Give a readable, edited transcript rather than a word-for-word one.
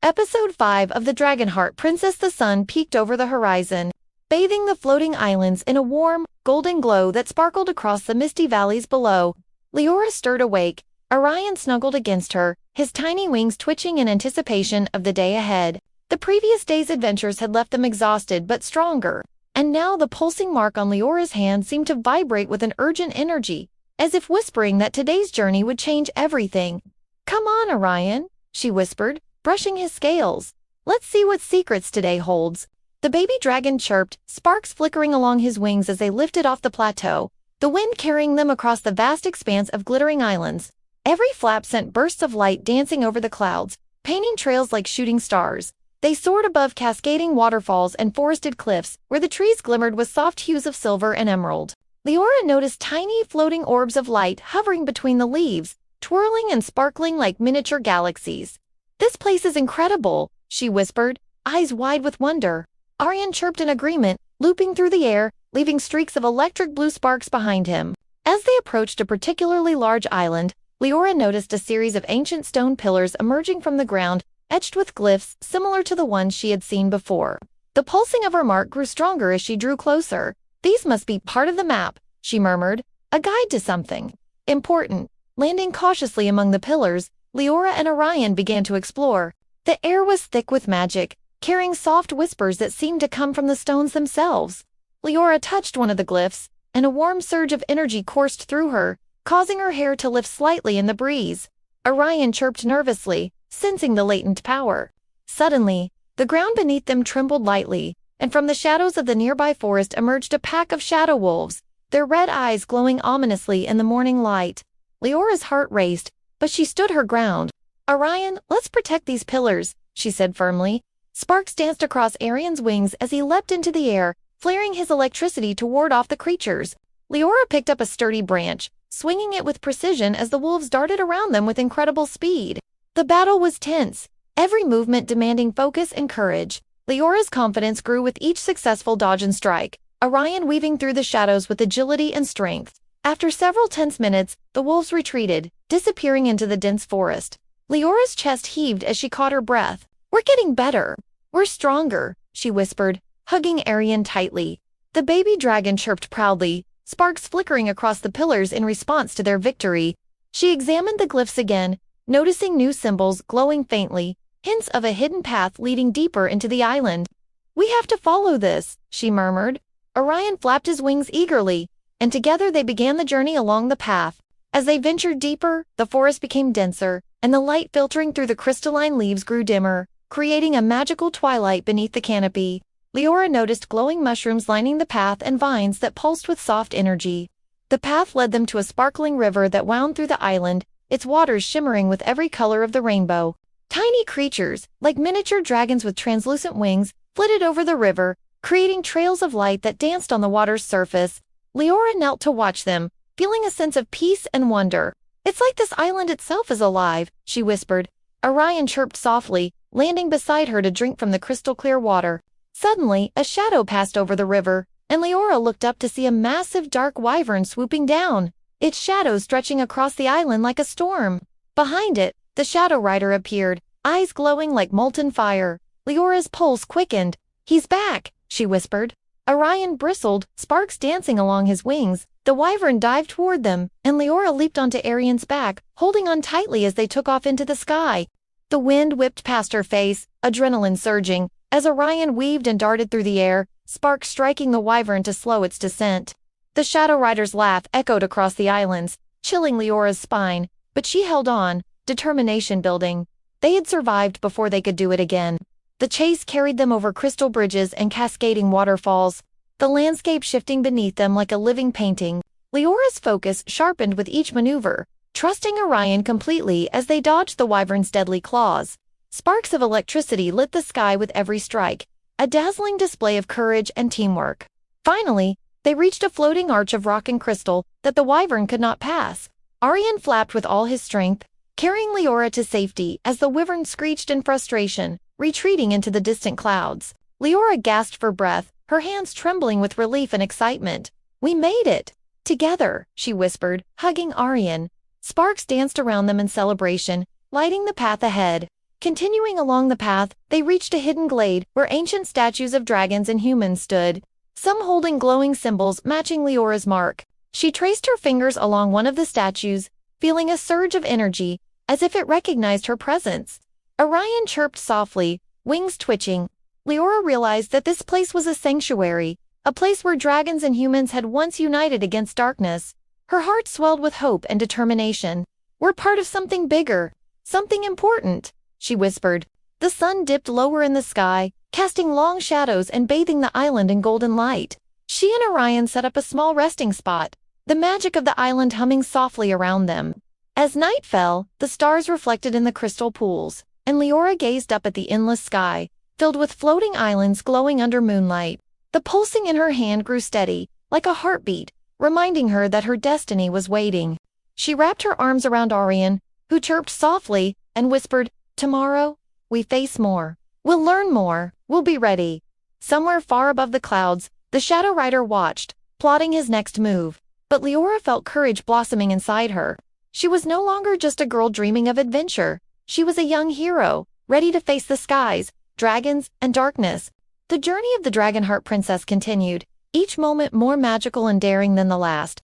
Episode 5 of the Dragonheart Princess. The sun peeked over the horizon, bathing the floating islands in a warm, golden glow that sparkled across the misty valleys below. Liora stirred awake. Arion snuggled against her, his tiny wings twitching in anticipation of the day ahead. The previous day's adventures had left them exhausted but stronger, and now the pulsing mark on Liora's hand seemed to vibrate with an urgent energy, as if whispering that today's journey would change everything. "Come on, Arion," she whispered, brushing his scales. "Let's see what secrets today holds." The baby dragon chirped, sparks flickering along his wings as they lifted off the plateau, the wind carrying them across the vast expanse of glittering islands. Every flap sent bursts of light dancing over the clouds, painting trails like shooting stars. They soared above cascading waterfalls and forested cliffs, where the trees glimmered with soft hues of silver and emerald. Liora noticed tiny floating orbs of light hovering between the leaves, twirling and sparkling like miniature galaxies. "This place is incredible," she whispered, eyes wide with wonder. Arion chirped in agreement, looping through the air, leaving streaks of electric blue sparks behind him. As they approached a particularly large island, Liora noticed a series of ancient stone pillars emerging from the ground, etched with glyphs similar to the ones she had seen before. The pulsing of her mark grew stronger as she drew closer. "These must be part of the map," she murmured, "a guide to something important." Landing cautiously among the pillars, Liora and Arion began to explore. The air was thick with magic, carrying soft whispers that seemed to come from the stones themselves. Liora touched one of the glyphs, and a warm surge of energy coursed through her, causing her hair to lift slightly in the breeze. Arion chirped nervously, sensing the latent power. Suddenly, the ground beneath them trembled lightly, and from the shadows of the nearby forest emerged a pack of shadow wolves, their red eyes glowing ominously in the morning light. Liora's heart raced, but she stood her ground. "Arion, let's protect these pillars," she said firmly. Sparks danced across Arion's wings as he leapt into the air, flaring his electricity to ward off the creatures. Liora picked up a sturdy branch, swinging it with precision as the wolves darted around them with incredible speed. The battle was tense, every movement demanding focus and courage. Liora's confidence grew with each successful dodge and strike, Arion weaving through the shadows with agility and strength. After several tense minutes, the wolves retreated, disappearing into the dense forest. Liora's chest heaved as she caught her breath. "We're getting better. We're stronger," she whispered, hugging Arion tightly. The baby dragon chirped proudly, sparks flickering across the pillars in response to their victory. She examined the glyphs again, noticing new symbols glowing faintly, hints of a hidden path leading deeper into the island. "We have to follow this," she murmured. Arion flapped his wings eagerly, and together they began the journey along the path. As they ventured deeper, the forest became denser, and the light filtering through the crystalline leaves grew dimmer, creating a magical twilight beneath the canopy. Liora noticed glowing mushrooms lining the path and vines that pulsed with soft energy. The path led them to a sparkling river that wound through the island, its waters shimmering with every color of the rainbow. Tiny creatures, like miniature dragons with translucent wings, flitted over the river, creating trails of light that danced on the water's surface. Liora knelt to watch them, feeling a sense of peace and wonder. "It's like this island itself is alive," she whispered. Arion chirped softly, landing beside her to drink from the crystal-clear water. Suddenly, a shadow passed over the river, and Liora looked up to see a massive dark wyvern swooping down, its shadow stretching across the island like a storm. Behind it, the shadow rider appeared, eyes glowing like molten fire. Liora's pulse quickened. "He's back," she whispered. Arion bristled, sparks dancing along his wings. The wyvern dived toward them, and Liora leaped onto Arion's back, holding on tightly as they took off into the sky. The wind whipped past her face, adrenaline surging, as Arion weaved and darted through the air, sparks striking the wyvern to slow its descent. The shadow rider's laugh echoed across the islands, chilling Liora's spine, but she held on, determination building. They had survived before they could do it again. The chase carried them over crystal bridges and cascading waterfalls, the landscape shifting beneath them like a living painting. Liora's focus sharpened with each maneuver, trusting Arion completely as they dodged the wyvern's deadly claws. Sparks of electricity lit the sky with every strike, a dazzling display of courage and teamwork. Finally, they reached a floating arch of rock and crystal that the wyvern could not pass. Arion flapped with all his strength, carrying Liora to safety as the wyvern screeched in frustration, retreating into the distant clouds. Liora gasped for breath, her hands trembling with relief and excitement. "We made it! Together," she whispered, hugging Arion. Sparks danced around them in celebration, lighting the path ahead. Continuing along the path, they reached a hidden glade where ancient statues of dragons and humans stood, some holding glowing symbols matching Leora's mark. She traced her fingers along one of the statues, feeling a surge of energy, as if it recognized her presence. Arion chirped softly, wings twitching. Liora realized that this place was a sanctuary, a place where dragons and humans had once united against darkness. Her heart swelled with hope and determination. "We're part of something bigger, something important," she whispered. The sun dipped lower in the sky, casting long shadows and bathing the island in golden light. She and Arion set up a small resting spot, the magic of the island humming softly around them. As night fell, the stars reflected in the crystal pools, and Liora gazed up at the endless sky, filled with floating islands glowing under moonlight. The pulsing in her hand grew steady, like a heartbeat, reminding her that her destiny was waiting. She wrapped her arms around Arion, who chirped softly, and whispered, "Tomorrow, we face more. We'll learn more, we'll be ready." Somewhere far above the clouds, the Shadow Rider watched, plotting his next move. But Liora felt courage blossoming inside her. She was no longer just a girl dreaming of adventure. She was a young hero, ready to face the skies, dragons, and darkness. The journey of the Dragonheart Princess continued, each moment more magical and daring than the last.